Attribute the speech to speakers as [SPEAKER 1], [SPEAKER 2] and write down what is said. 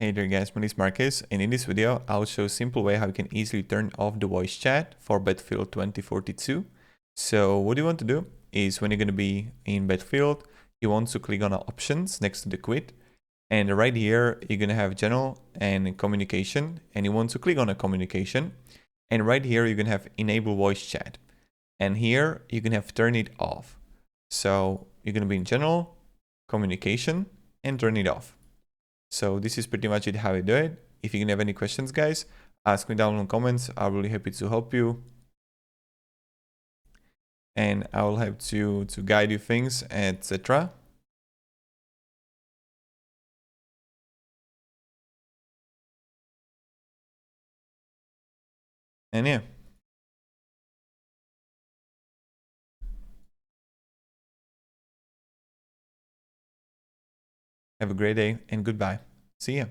[SPEAKER 1] Hey there guys, my name is Marcus, and in this video I'll show a simple way how you can easily turn off the voice chat for Battlefield 2042. So what you want to do is when you're going to be in Battlefield, you want to click on options next to the quit, and right here you're going to have general and communication, and you want to click on a communication, and right here you're going to have enable voice chat, and here you can have turn it off. So you're going to be in general, communication, and turn it off. So this is pretty much it how you do it. If you can have any questions, guys, ask me down in the comments. I'm really happy to help you. And I will have to guide you things, etc. And yeah. Have a great day and goodbye. See ya.